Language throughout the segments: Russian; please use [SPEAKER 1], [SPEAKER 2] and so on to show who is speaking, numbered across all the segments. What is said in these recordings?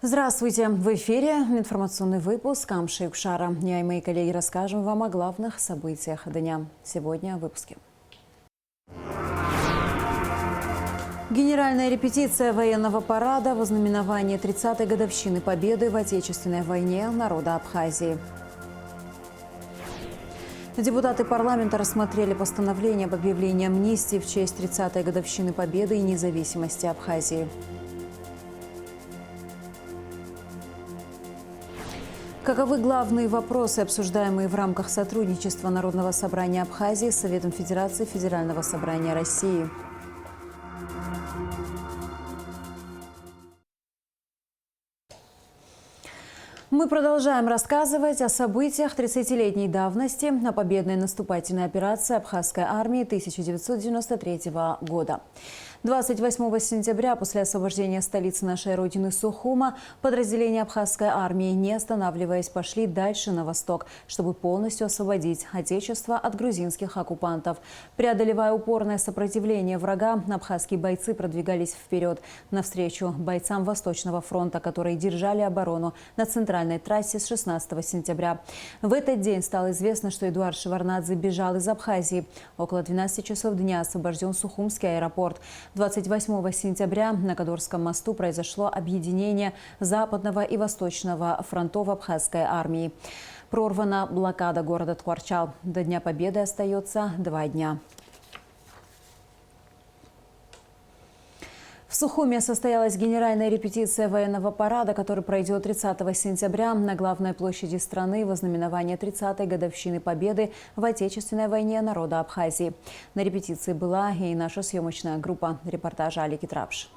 [SPEAKER 1] Здравствуйте! В эфире информационный выпуск Амши Укшара. Я и мои коллеги расскажем вам о главных событиях дня. Сегодня в выпуске. Генеральная репетиция военного парада в ознаменование 30-й годовщины победы в Отечественной войне народа Абхазии. Депутаты парламента рассмотрели постановление об объявлении амнистии в честь 30-й годовщины победы и независимости Абхазии. Каковы главные вопросы, обсуждаемые в рамках сотрудничества Народного собрания Абхазии с Советом Федерации Федерального собрания России? Мы продолжаем рассказывать о событиях 30-летней давности, о победной наступательной операции Абхазской армии 1993 года. 28 сентября, после освобождения столицы нашей родины Сухума, подразделения Абхазской армии, не останавливаясь, пошли дальше на восток, чтобы полностью освободить Отечество от грузинских оккупантов. Преодолевая упорное сопротивление врага, абхазские бойцы продвигались вперед, навстречу бойцам Восточного фронта, которые держали оборону на центральной трассе с 16 сентября. В этот день стало известно, что Эдуард Шеварднадзе бежал из Абхазии. Около 12 часов дня освобожден Сухумский аэропорт. 28 сентября на Кадорском мосту произошло объединение Западного и Восточного фронтов Абхазской армии. Прорвана блокада города Тхуарчал. До Дня Победы остается 2 дня. В Сухуме состоялась генеральная репетиция военного парада, который пройдет 30 сентября на главной площади страны в ознаменование 30-й годовщины победы в Отечественной войне народа Абхазии. На репетиции была и наша съемочная группа. Репортажа Алики Трапш.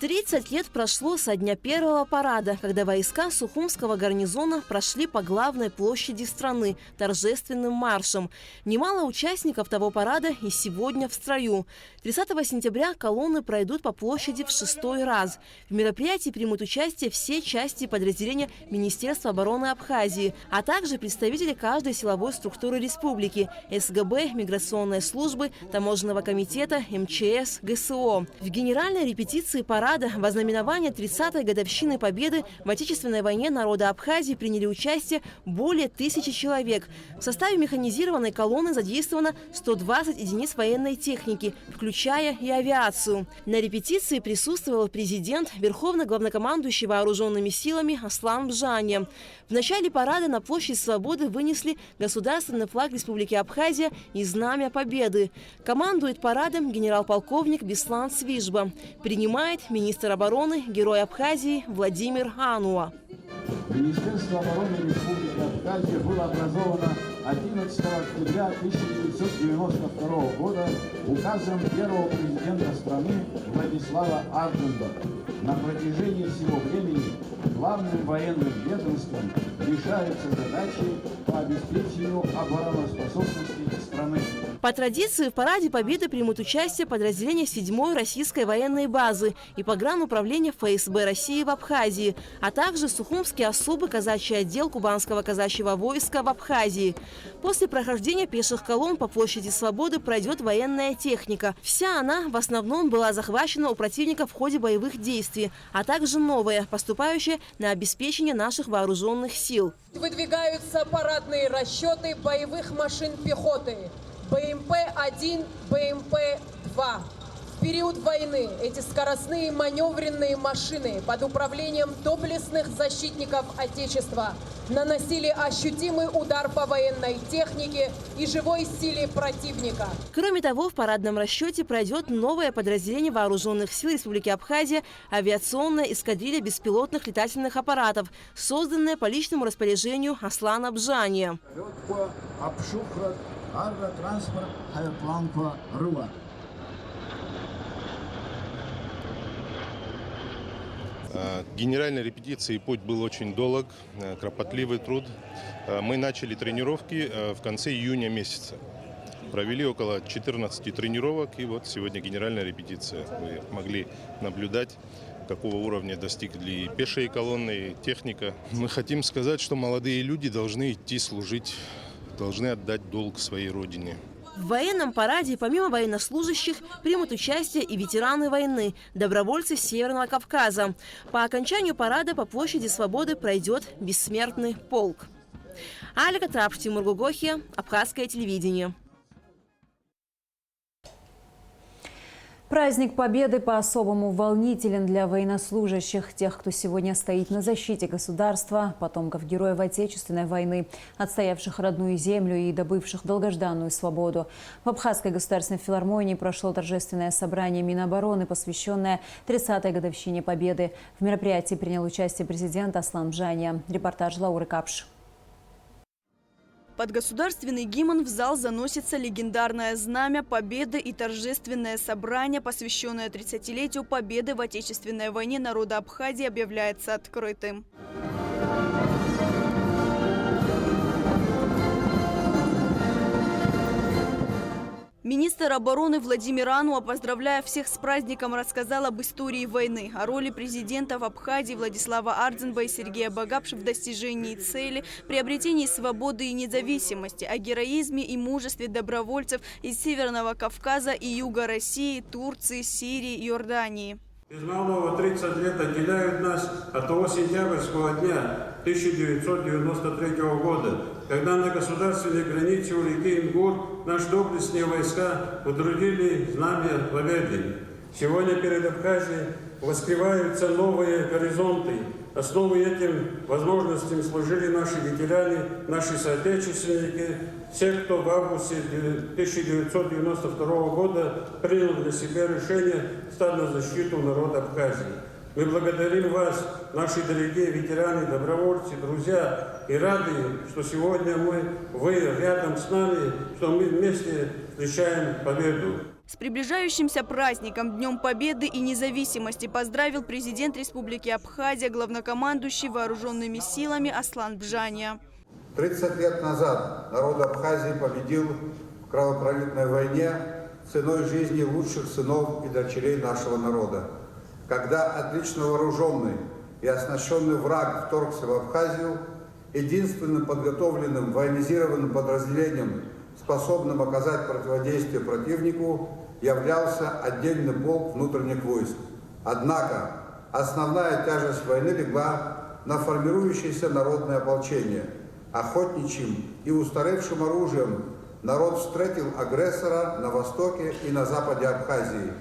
[SPEAKER 2] 30 лет прошло со дня первого парада, когда войска Сухумского гарнизона прошли по главной площади страны торжественным маршем. Немало участников того парада и сегодня в строю. 30 сентября колонны пройдут по площади в 6-й раз. В мероприятии примут участие все части подразделения Министерства обороны Абхазии, а также представители каждой силовой структуры республики – СГБ, миграционной службы, таможенного комитета, МЧС, ГСО. В генеральной репетиции парада в ознаменование 30-й годовщины победы в Отечественной войне народа Абхазии приняли участие более 1000 человек. В составе механизированной колонны задействовано 120 единиц военной техники, включая и авиацию. На репетиции присутствовал президент, верховный главнокомандующий вооруженными силами Аслан Бжания. В начале парада на площадь Свободы вынесли государственный флаг Республики Абхазия и Знамя Победы. Командует парадом генерал-полковник Беслан Свижба. Принимает министр обороны, герой Абхазии Владимир Ануа.
[SPEAKER 3] Министерство обороны Республики Абхазия было образовано 11 октября 1992 года указом первого президента страны Владислава Арденберга. На протяжении всего времени главным военным ведомством решаются задачи по обеспечению обороноспособности страны.
[SPEAKER 2] По традиции в параде Победы примут участие подразделения 7-й российской военной базы и погрануправления ФСБ России в Абхазии, а также Сухумский особый казачий отдел Кубанского казачьего войска в Абхазии. После прохождения пеших колонн по площади Свободы пройдет военная техника. Вся она в основном была захвачена у противника в ходе боевых действий, а также новая, поступающая на обеспечение наших вооруженных сил.
[SPEAKER 4] Выдвигаются парадные расчеты боевых машин пехоты. БМП-1, БМП-2. В период войны эти скоростные маневренные машины под управлением доблестных защитников Отечества наносили ощутимый удар по военной технике и живой силе противника.
[SPEAKER 2] Кроме того, в парадном расчете пройдет новое подразделение вооруженных сил Республики Абхазия – авиационная эскадрилья беспилотных летательных аппаратов, созданная по личному распоряжению Аслана Бжания.
[SPEAKER 5] Генеральной репетиции путь был очень долг, кропотливый труд. Мы начали тренировки в конце июня месяца. Провели около 14 тренировок, и вот сегодня генеральная репетиция. Вы могли наблюдать, какого уровня достигли пешие колонны, и техника. Мы хотим сказать, что молодые люди должны идти служить, должны отдать долг своей родине.
[SPEAKER 2] В военном параде помимо военнослужащих примут участие и ветераны войны, добровольцы Северного Кавказа. По окончанию парада по площади Свободы пройдет бессмертный полк. Алика Трапш, Тимур Гугохи, Абхазское телевидение.
[SPEAKER 1] Праздник Победы по-особому волнителен для военнослужащих, тех, кто сегодня стоит на защите государства, потомков героев Отечественной войны, отстоявших родную землю и добывших долгожданную свободу. В Абхазской государственной филармонии прошло торжественное собрание Минобороны, посвященное 30-й годовщине Победы. В мероприятии принял участие президент Аслан Бжания. Репортаж Лауры Капш.
[SPEAKER 6] Под государственный гимн в зал заносится легендарное знамя Победы и торжественное собрание, посвященное 30-летию Победы в Отечественной войне народа Абхазии, объявляется открытым. Министр обороны Владимир Ануа, поздравляя всех с праздником, рассказал об истории войны, о роли президентов Абхазии Владислава Ардзинба и Сергея Багапши в достижении цели, приобретении свободы и независимости, о героизме и мужестве добровольцев из Северного Кавказа и Юга России, Турции, Сирии, Иордании.
[SPEAKER 7] Без малого 30 лет отделяют нас от того сентябрьского дня 1993 года, когда на государственной границе у реки Ингур наши доблестные войска удрудили знамя победы. Сегодня перед Абхазией воспеваются новые горизонты. Основой этим возможностям служили наши ветераны, наши соотечественники, все, кто в августе 1992 года принял для себя решение стать на защиту народа Абхазии. Мы благодарим вас, наши дорогие ветераны, добровольцы, друзья, и рады, что сегодня вы рядом с нами, что мы вместе встречаем победу.
[SPEAKER 6] С приближающимся праздником, Днем Победы и независимости, поздравил президент Республики Абхазия, главнокомандующий вооруженными силами Аслан Бжания.
[SPEAKER 8] 30 лет назад народ Абхазии победил в кровопролитной войне ценой жизни лучших сынов и дочерей нашего народа. Когда отлично вооруженный и оснащенный враг вторгся в Абхазию, единственным подготовленным военизированным подразделением, способным оказать противодействие противнику, являлся отдельный полк внутренних войск. Однако основная тяжесть войны легла на формирующееся народное ополчение. Охотничьим и устаревшим оружием народ встретил агрессора на востоке и на западе Абхазии,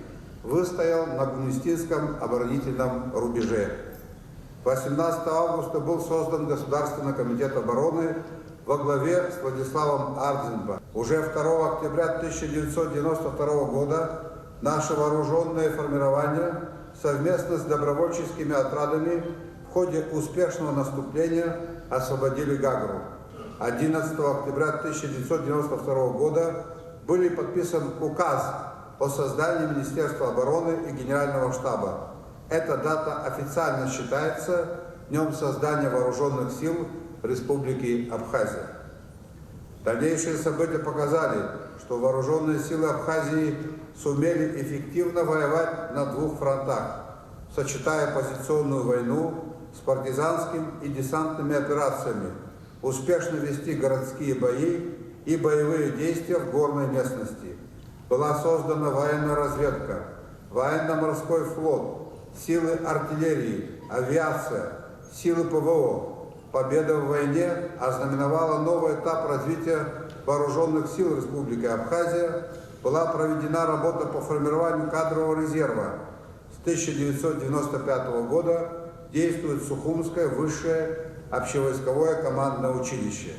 [SPEAKER 8] выстоял на Гумнистинском оборонительном рубеже. 18 августа был создан Государственный комитет обороны во главе с Владиславом Ардзинба. Уже 2 октября 1992 года наше вооруженное формирование совместно с добровольческими отрядами в ходе успешного наступления освободили Гагру. 11 октября 1992 года были подписан указ о создании Министерства обороны и Генерального штаба. Эта дата официально считается днем создания вооруженных сил Республики Абхазия. Дальнейшие события показали, что вооруженные силы Абхазии сумели эффективно воевать на 2 фронтах, сочетая позиционную войну с партизанским и десантными операциями, успешно вести городские бои и боевые действия в горной местности. Была создана военная разведка, военно-морской флот, силы артиллерии, авиация, силы ПВО. Победа в войне ознаменовала новый этап развития вооруженных сил Республики Абхазия. Была проведена работа по формированию кадрового резерва. С 1995 года действует Сухумское высшее общевойсковое командное училище.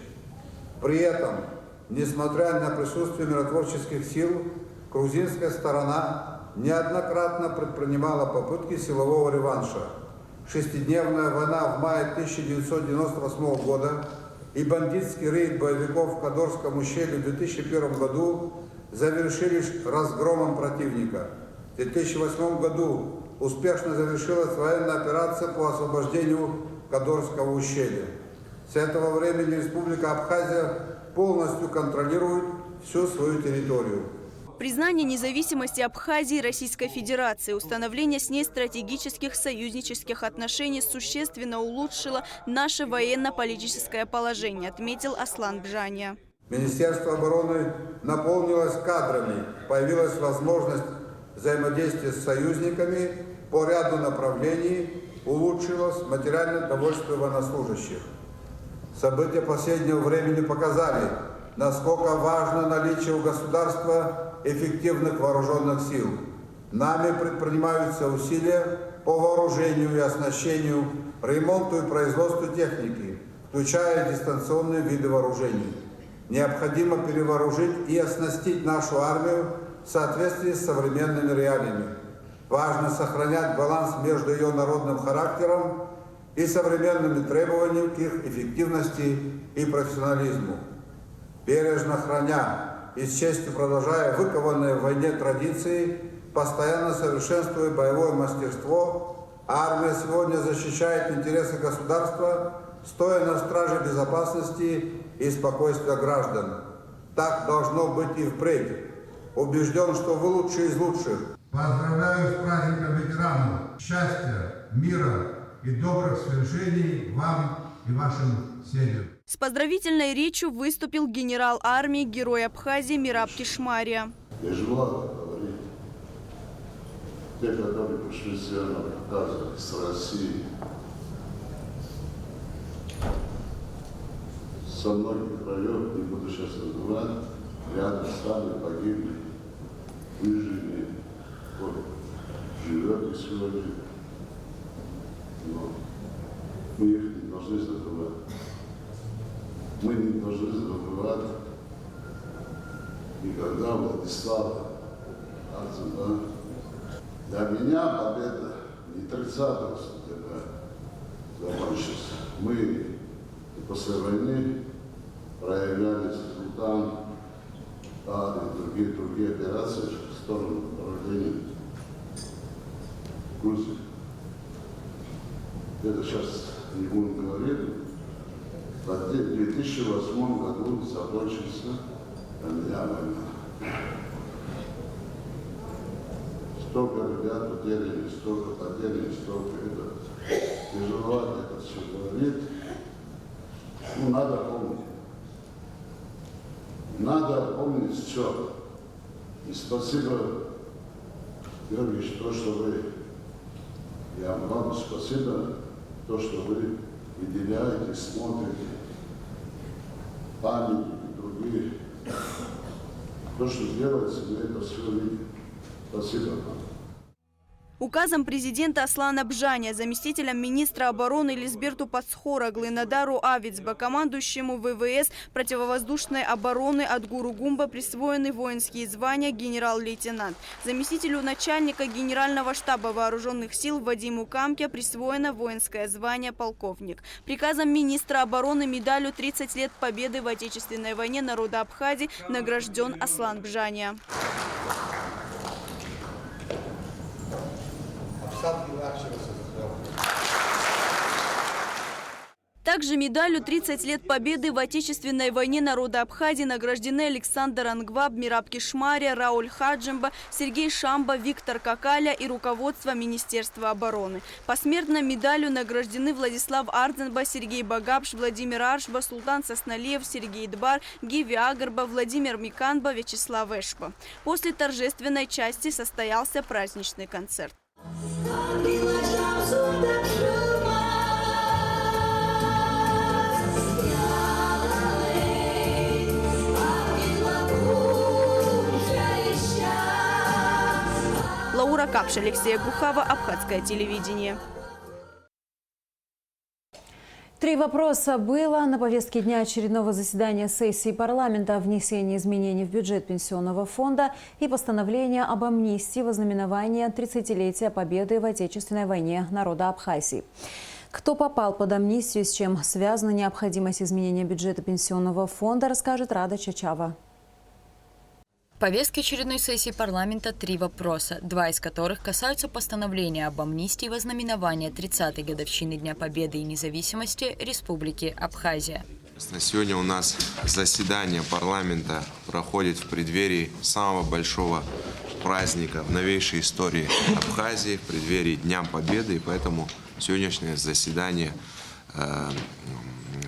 [SPEAKER 8] При этом, несмотря на присутствие миротворческих сил, грузинская сторона неоднократно предпринимала попытки силового реванша. Шестидневная война в мае 1998 года и бандитский рейд боевиков в Кадорском ущелье в 2001 году завершились разгромом противника. В 2008 году успешно завершилась военная операция по освобождению Кадорского ущелья. С этого времени Республика Абхазия полностью контролирует всю свою территорию.
[SPEAKER 6] Признание независимости Абхазии Российской Федерации, установление с ней стратегических союзнических отношений существенно улучшило наше военно-политическое положение, отметил Аслан Бжания.
[SPEAKER 8] Министерство обороны наполнилось кадрами, появилась возможность взаимодействия с союзниками по ряду направлений, улучшилось материальное довольствие военнослужащих. События последнего времени показали, насколько важно наличие у государства эффективных вооруженных сил. Нами предпринимаются усилия по вооружению и оснащению, ремонту и производству техники, включая дистанционные виды вооружений. Необходимо перевооружить и оснастить нашу армию в соответствии с современными реалиями. Важно сохранять баланс между ее народным характером и современными требованиями к их эффективности и профессионализму. Бережно храня и с честью продолжая выкованные в войне традиции, постоянно совершенствуя боевое мастерство, армия сегодня защищает интересы государства, стоя на страже безопасности и спокойствия граждан. Так должно быть и впредь. Убежден, что вы лучшие из лучших.
[SPEAKER 9] Поздравляю с праздником ветеранов. Счастья, мира и добрых свершений вам и вашим семьям.
[SPEAKER 6] С поздравительной речью выступил генерал армии, герой Абхазии Мераб Кишмария.
[SPEAKER 10] Тяжело говорить. Те, которые пришли с Северного Кавказа, с России, со многих районов, не буду сейчас называть, рядом стали, погибли, выжили, вот, живет и сегодня. Но мы их не должны забывать. Мы не должны забывать никогда Владислава Арцена. Для меня победа не 30 сентября закончилась. Мы после войны проявляли Султан, и другие операции в сторону проведения Грузии. Это сейчас не будем говорить. В 2008 году закончился для меня война. Столько ребят утеряли, столько потеряли, столько это. Тяжеловато это все говорит. Ну, надо помнить. Надо помнить все. И спасибо, Георгий, то, что вы, я вам спасибо, то, что вы выделяете, смотрите, памятники и другие. То, что делается, мы это все видим. Спасибо вам.
[SPEAKER 6] Указом президента Аслана Бжаня, заместителем министра обороны Лизберту Пацхораглы, Надару Авицба, командующему ВВС противовоздушной обороны Адгуру Гумба присвоены воинские звания генерал-лейтенант. Заместителю начальника Генерального штаба вооруженных сил Вадиму Камке присвоено воинское звание полковник. Приказом министра обороны медалью 30 лет победы в Отечественной войне народа Абхазии награжден Аслан Бжаня. Также медалью 30 лет победы в Отечественной войне народа Абхазии награждены Александр Ангваб, Мераб Кишмария, Рауль Хаджимба, Сергей Шамба, Виктор Какаля и руководство Министерства обороны. Посмертно медалью награждены Владислав Ардзенба, Сергей Багапш, Владимир Аршба, Султан Сосналиев, Сергей Дбар, Гиви Агарба, Владимир Миканба, Вячеслав Эшба. После торжественной части состоялся праздничный концерт. Лаура Капш, Алексей Гухава, Абхазское телевидение.
[SPEAKER 1] 3 вопроса было на повестке дня очередного заседания сессии парламента о внесении изменений в бюджет Пенсионного фонда и постановления об амнистии во знаменование 30-летия победы в Отечественной войне народа Абхазии. Кто попал под амнистию, с чем связана необходимость изменения бюджета Пенсионного фонда, расскажет Рада Чачава.
[SPEAKER 11] В повестке очередной сессии парламента 3 вопроса, 2 из которых касаются постановления об амнистии во знаменование 30-й годовщины Дня Победы и независимости Республики Абхазия.
[SPEAKER 12] Сегодня у нас заседание парламента проходит в преддверии самого большого праздника в новейшей истории Абхазии, в преддверии Дня Победы, и поэтому сегодняшнее заседание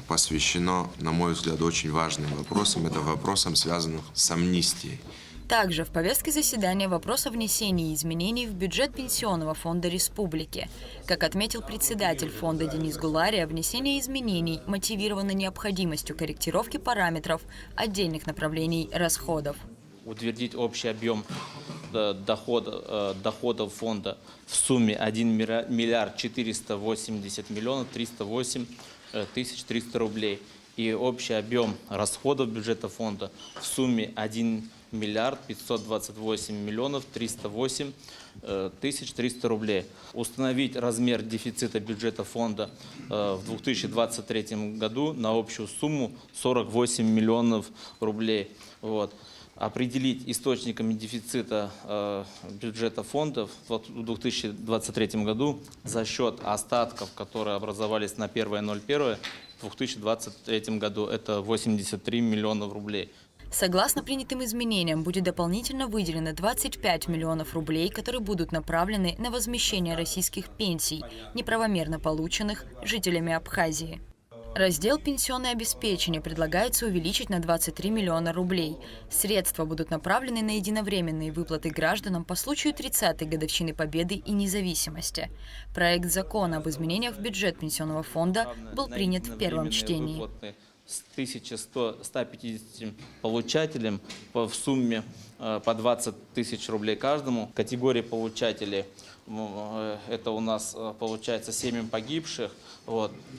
[SPEAKER 12] посвящено, на мой взгляд, очень важным вопросам. Это вопросам, связанным с амнистией.
[SPEAKER 11] Также в повестке заседания вопрос о внесении изменений в бюджет Пенсионного фонда республики. Как отметил председатель фонда Денис Гулария, внесение изменений мотивировано необходимостью корректировки параметров отдельных направлений расходов.
[SPEAKER 13] Утвердить общий объем доходов фонда в сумме 1 миллиард 480 миллионов 308 тысяч 300 рублей. И общий объем расходов бюджета фонда в сумме 1 миллиард 528 миллионов 308 тысяч 300 рублей. Установить размер дефицита бюджета фонда в 2023 году на общую сумму 48 миллионов рублей. Вот. Определить источниками дефицита бюджета фондов в 2023 году за счет остатков, которые образовались на 1.01 в 2023 году. Это 83 миллиона рублей.
[SPEAKER 11] Согласно принятым изменениям, будет дополнительно выделено 25 миллионов рублей, которые будут направлены на возмещение российских пенсий, неправомерно полученных жителями Абхазии. Раздел «Пенсионное обеспечение» предлагается увеличить на 23 миллиона рублей. Средства будут направлены на единовременные выплаты гражданам по случаю 30-й годовщины Победы и независимости. Проект закона об изменениях в бюджет Пенсионного фонда был принят в первом чтении.
[SPEAKER 13] С 1150 получателям в сумме по 20 тысяч рублей каждому. Категории получателей это у нас получается семьям погибших,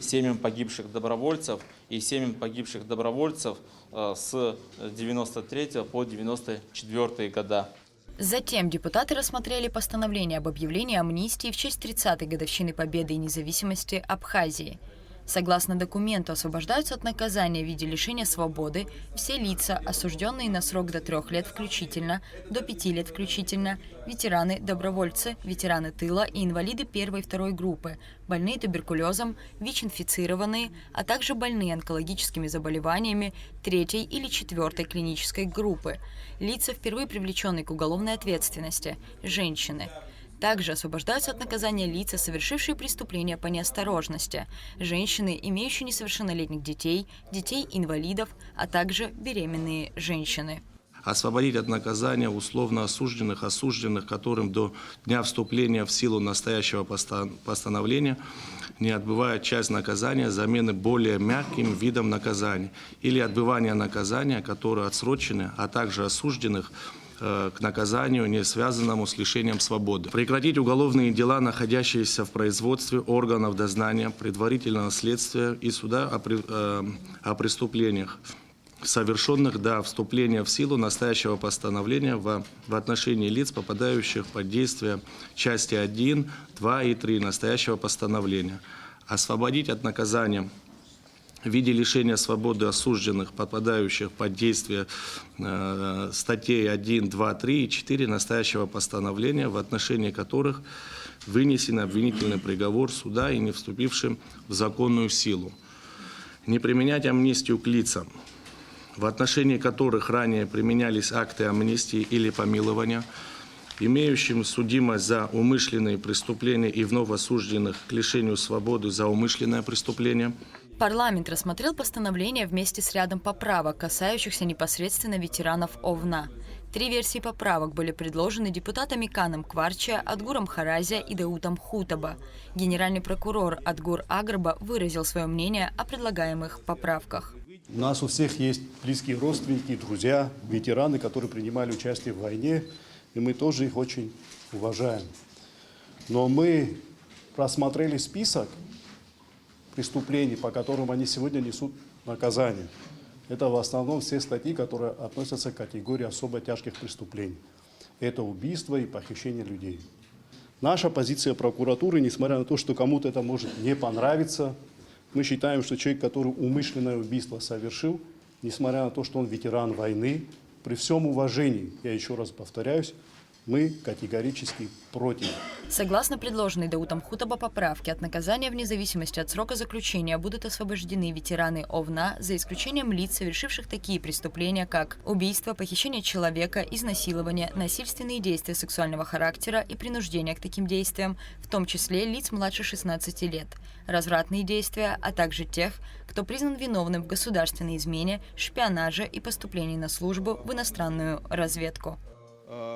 [SPEAKER 13] семьям погибших добровольцев и семьям погибших добровольцев с 93 по 94 года.
[SPEAKER 11] Затем депутаты рассмотрели постановление об объявлении амнистии в честь 30-й годовщины Победы и независимости Абхазии. Согласно документу, освобождаются от наказания в виде лишения свободы все лица, осужденные на срок до 3 лет включительно, до 5 лет включительно, ветераны-добровольцы, ветераны тыла и инвалиды 1 и 2 группы, больные туберкулезом, ВИЧ-инфицированные, а также больные онкологическими заболеваниями 3 или 4 клинической группы, лица, впервые привлеченные к уголовной ответственности, женщины. Также освобождаются от наказания лица, совершившие преступления по неосторожности, женщины, имеющие несовершеннолетних детей, детей-инвалидов, а также беременные женщины.
[SPEAKER 14] Освободить от наказания условно осужденных, которым до дня вступления в силу настоящего постановления не отбывают часть наказания замены более мягким видом наказания или отбывания наказания, которые отсрочены, а также осужденных к наказанию, не связанному с лишением свободы. Прекратить уголовные дела, находящиеся в производстве органов дознания, предварительного следствия и суда о преступлениях, совершенных до вступления в силу настоящего постановления в отношении лиц, попадающих под действие части 1, 2 и 3 настоящего постановления. Освободить от наказания в виде лишения свободы осужденных, попадающих под действие статей 1, 2, 3 и 4 настоящего постановления, в отношении которых вынесен обвинительный приговор суда и не вступившим в законную силу. Не применять амнистию к лицам, в отношении которых ранее применялись акты амнистии или помилования, имеющим судимость за умышленные преступления и вновь осужденных к лишению свободы за умышленное преступление.
[SPEAKER 11] Парламент рассмотрел постановление вместе с рядом поправок, касающихся непосредственно ветеранов ОВНА. 3 версии поправок были предложены депутатами Каном Кварча, Адгуром Харазия и Даутом Хутаба. Генеральный прокурор Адгур Агрба выразил свое мнение о предлагаемых поправках.
[SPEAKER 15] У нас у всех есть близкие родственники, друзья, ветераны, которые принимали участие в войне, и мы тоже их очень уважаем. Но мы просмотрели список преступлений, по которым они сегодня несут наказание. Это в основном все статьи, которые относятся к категории особо тяжких преступлений. Это убийство и похищение людей. Наша позиция прокуратуры, несмотря на то, что кому-то это может не понравиться, мы считаем, что человек, который умышленное убийство совершил, несмотря на то, что он ветеран войны, при всем уважении, я еще раз повторяюсь, мы категорически против.
[SPEAKER 11] Согласно предложенной Даутом Хутаба поправке, от наказания вне зависимости от срока заключения будут освобождены ветераны ОВНА, за исключением лиц, совершивших такие преступления, как убийство, похищение человека, изнасилование, насильственные действия сексуального характера и принуждение к таким действиям, в том числе лиц младше 16 лет, развратные действия, а также тех, кто признан виновным в государственной измене, шпионаже и поступлении на службу в иностранную разведку.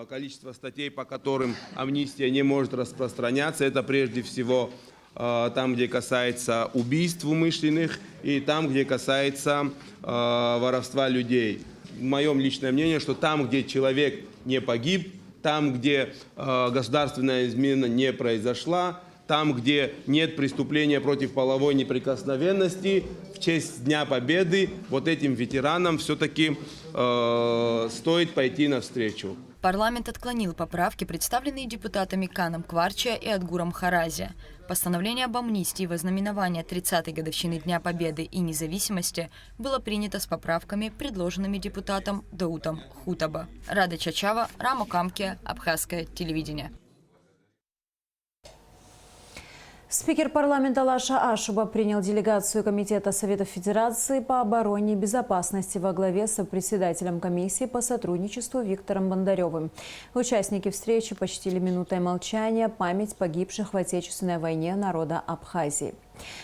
[SPEAKER 16] Количество статей, по которым амнистия не может распространяться, это прежде всего там, где касается убийств умышленных, и там, где касается воровства людей. Мое личное мнение, что там, где человек не погиб, там, где государственная измена не произошла, там, где нет преступления против половой неприкосновенности, в честь Дня Победы вот этим ветеранам все-таки стоит пойти навстречу.
[SPEAKER 11] Парламент отклонил поправки, представленные депутатами Каном Кварча и Адгуром Харази. Постановление об амнистии во знаменование 30-й годовщины Дня Победы и независимости было принято с поправками, предложенными депутатом Даутом Хутаба. Рада Чачава, Рамо Камке, Абхазское телевидение.
[SPEAKER 1] Спикер парламента Лаша Ашуба принял делегацию Комитета Совета Федерации по обороне и безопасности во главе с председателем комиссии по сотрудничеству Виктором Бондаревым. Участники встречи почтили минутой молчания память погибших в Отечественной войне народа Абхазии.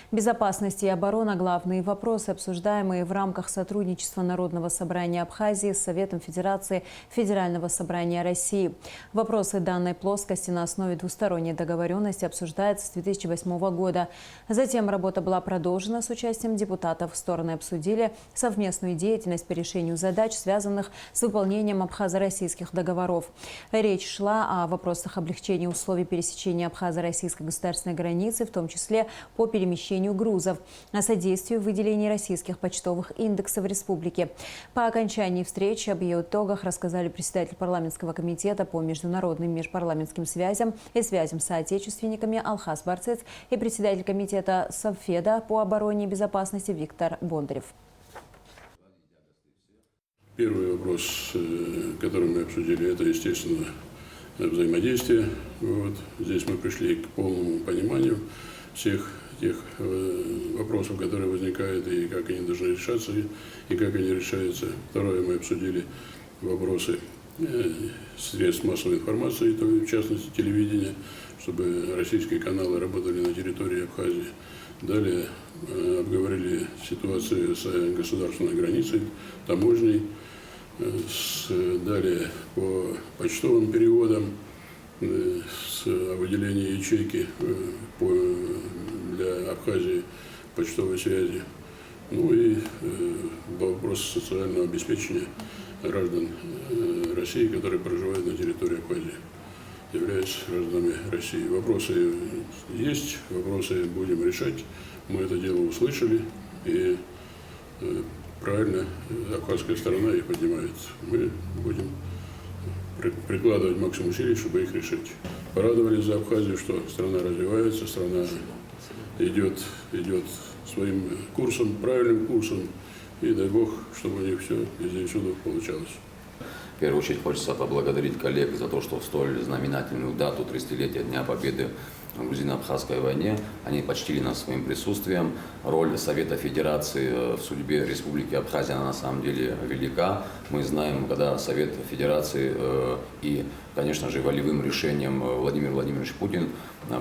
[SPEAKER 1] Безопасность и оборона – главные вопросы, обсуждаемые в рамках сотрудничества Народного собрания Абхазии с Советом Федерации Федерального собрания России. Вопросы данной плоскости на основе двусторонней договоренности обсуждаются с 2008 года. Затем работа была продолжена с участием депутатов. Стороны обсудили совместную деятельность по решению задач, связанных с выполнением абхазо-российских договоров. Речь шла о вопросах облегчения условий пересечения абхазо-российской государственной границы, в том числе по перемещению грузов, о содействии в выделении российских почтовых индексов в республике. По окончании встречи об ее итогах рассказали председатель парламентского комитета по международным межпарламентским связям и связям с соотечественниками Алхас Барцец и председатель комитета Совфеда по обороне и безопасности Виктор Бондарев.
[SPEAKER 17] Первый вопрос, который мы обсудили, это, естественно, взаимодействие. Здесь мы пришли к полному пониманию всех тех вопросов, которые возникают, и как они должны решаться, и как они решаются. Второе, мы обсудили вопросы средств массовой информации, в частности телевидения, чтобы российские каналы работали на территории Абхазии. Далее обговорили ситуацию с государственной границей, таможней. Далее по почтовым переводам, с выделением ячейки для Абхазии почтовой связи. Ну и вопрос социального обеспечения граждан России, которые проживают на территории Абхазии, являются гражданами России. Вопросы есть, вопросы будем решать. Мы это дело услышали, и правильно абхазская сторона их поднимает. Мы будем прикладывать максимум усилий, чтобы их решить. Порадовались за Абхазию, что страна развивается, страна идет своим курсом, правильным курсом, и дай Бог, чтобы у них все везде и всюду получалось.
[SPEAKER 18] В первую очередь хочется поблагодарить коллег за то, что в столь знаменательную дату 30-летия Дня Победы в грузино-абхазской войне они почтили нас своим присутствием. Роль Совета Федерации в судьбе Республики Абхазия на самом деле велика. Мы знаем, когда Совет Федерации и, конечно же, волевым решением Владимир Владимирович Путин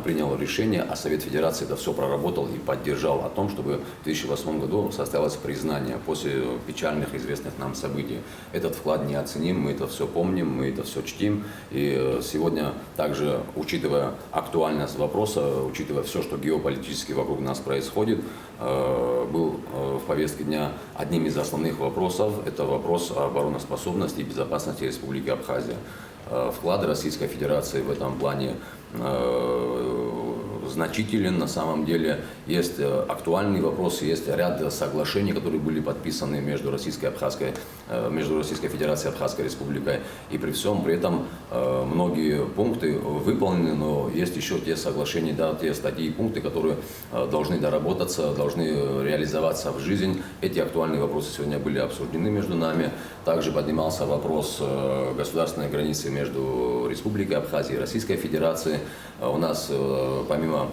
[SPEAKER 18] принял решение, а Совет Федерации это все проработал и поддержал о том, чтобы в 2008 году состоялось признание после печальных известных нам событий. Этот вклад неоценим, мы это все помним, мы это все чтим. И сегодня также, учитывая актуальность вопроса, учитывая все, что геополитически вокруг нас происходит, был в повестке дня одним из основных вопросов, это вопрос обороноспособности и безопасности Республики Абхазия. Вклад Российской Федерации в этом плане значителен. На самом деле есть актуальные вопросы, есть ряд соглашений, которые были подписаны между Российской Федерацией и Абхазской Республикой. И при всем при этом многие пункты выполнены, но есть еще те соглашения, да, те статьи и пункты, которые должны доработаться, должны реализоваться в жизнь. Эти актуальные вопросы сегодня были обсуждены между нами. Также поднимался вопрос государственной границы между Республикой Абхазия и Российской Федерацией. У нас помимо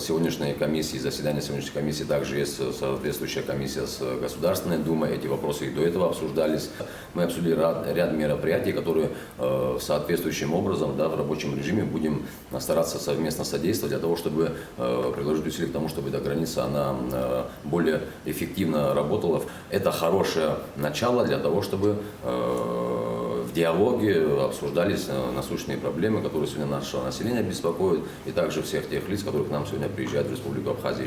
[SPEAKER 18] сегодняшней комиссии, заседания сегодняшней комиссии, также есть соответствующая комиссия с Государственной Думой. Эти вопросы и до этого обсуждались. Мы обсудили ряд мероприятий, которые соответствующим образом, да, в рабочем режиме будем стараться совместно содействовать для того, чтобы приложить усилия к тому, чтобы эта граница она более эффективно работала. Это хорошее начало для того, чтобы в диалоге обсуждались насущные проблемы, которые сегодня нашего населения беспокоят, и также всех тех лиц, которые к нам сегодня приезжают в Республику Абхазия.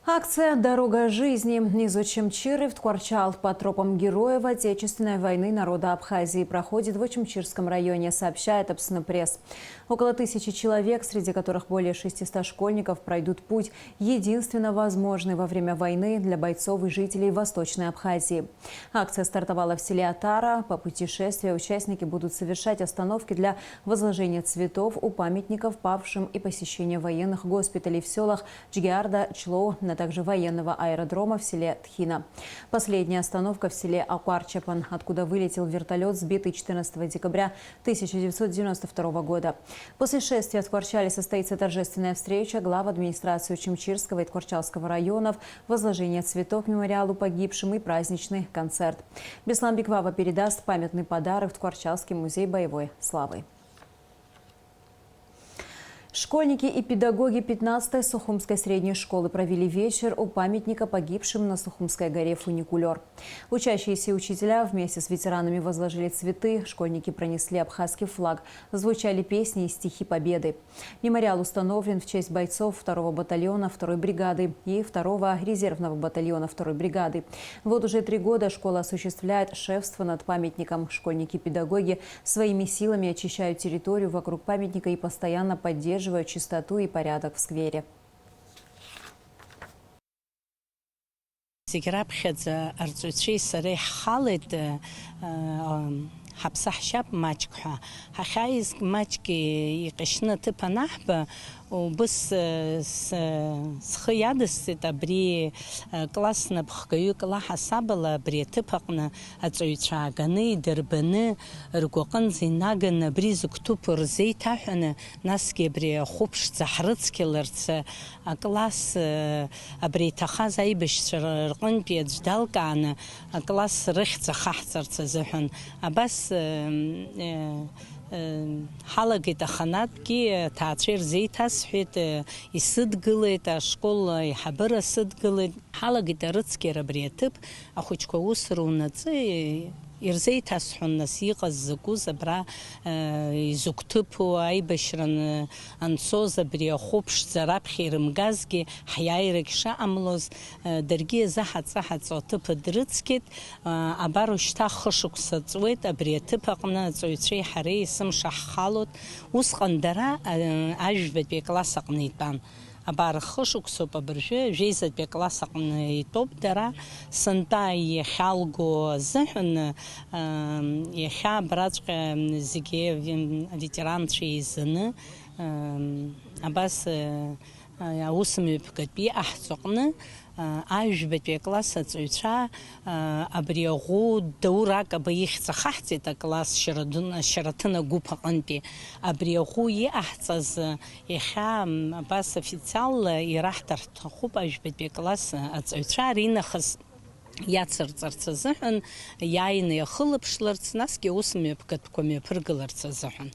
[SPEAKER 1] Акция «Дорога жизни» из Очимчиры в Ткварчал по тропам героев Отечественной войны народа Абхазии проходит в Очимчирском районе, сообщает Апснопресс. Около 1000 человек, среди которых более 600 школьников, пройдут путь, единственно возможный во время войны для бойцов и жителей Восточной Абхазии. Акция стартовала в селе Атара. По пути шествия участники будут совершать остановки для возложения цветов у памятников павшим и посещения военных госпиталей в селах Джгиарда, Члоу, а также военного аэродрома в селе Тхина. Последняя остановка в селе Акварчапан, откуда вылетел вертолет, сбитый 14 декабря 1992 года. После шествия в Ткварчале состоится торжественная встреча глав администрации Очимчирского и Ткварчалского районов, возложение цветов к мемориалу погибшим и праздничный концерт. Беслан Беквава передаст памятный подарок в Ткварчалский музей боевой славы. Школьники и педагоги 15-й Сухумской средней школы провели вечер у памятника погибшим на Сухумской горе фуникулер. Учащиеся и учителя вместе с ветеранами возложили цветы, школьники пронесли абхазский флаг, звучали песни и стихи победы. Мемориал установлен в честь бойцов 2-го батальона 2-й бригады и 2-го резервного батальона 2-й бригады. Вот уже 3 года школа осуществляет шефство над памятником. Школьники и педагоги своими силами очищают территорию вокруг памятника и постоянно поддерживают чистоту и порядок в сквере.
[SPEAKER 19] وبس سخيادس تبري كلاسنا بخكيو كلا حسابلا بري تبقنا أتويتشاغني دربنا رقوقن زيناغن بري زكتوبر زيتاحنا ناسكي بري خوبش زحرتسكي لرتس كلاس بري تخازاي بش رقن بيجدالكان كلاس رخت خحصرت زحن بس حلقة خناتكي تعطير زيتاس حيت يصدقلت الشكل يحبر صدقلت حلقة رتسكي ربريتب أخوشكو وسرونتي يرزيت أسحن نسيق الزكوز برا يزكتبو أي بشرن أنصوز بري خوبش زراب خير مغازكي حيايرك شاملوز درجي زحت صوتب درتسكت أباروش تاخشوك ساتويت أبري تبقنا زويتري حري سمشح خالوت وسقندرا أجبت بكلاسق نيتان أبار خشوك سوبا برجع جيزت بكلاسق نيتوب درا سنتا يخالجو زحن يخابراتك زكية ليتران شيء زن أباس أوسمي بكتبي أحسقنا أجبت بكلاس تزوجها أبريغو دورك أبيخ صحتي تكلاس شرطنا جوبا قنبي أبريغو يأحسز يخام بس أوفيциال يراح ترتخوب أجبت بكلاس تزوجها رينخس ياتسر تزحن ياين يخلب شلرت ناسكي أوسمي بكتبكمي برجلرت زحن.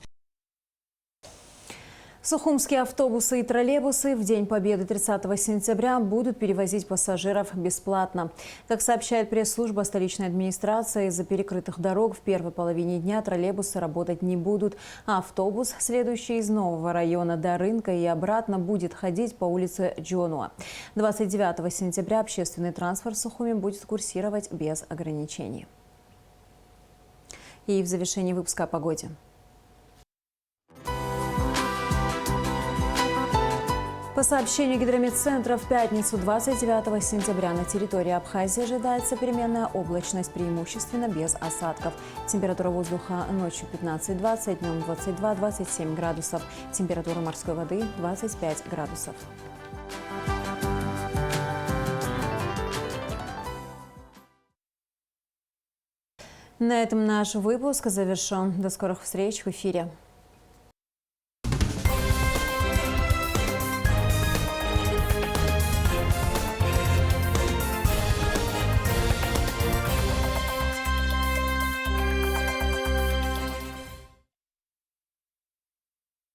[SPEAKER 1] Сухумские автобусы и троллейбусы в День Победы 30 сентября будут перевозить пассажиров бесплатно. Как сообщает пресс-служба столичной администрации, из-за перекрытых дорог в первой половине дня троллейбусы работать не будут, а автобус, следующий из нового района до рынка и обратно, будет ходить по улице Джонуа. 29 сентября общественный транспорт в Сухуме будет курсировать без ограничений. И в завершении выпуска о погоде. По сообщению Гидрометцентра, в пятницу 29 сентября на территории Абхазии ожидается переменная облачность, преимущественно без осадков. Температура воздуха ночью 15-20, днем 22-27 градусов. Температура морской воды 25 градусов. На этом наш выпуск завершен. До скорых встреч в эфире.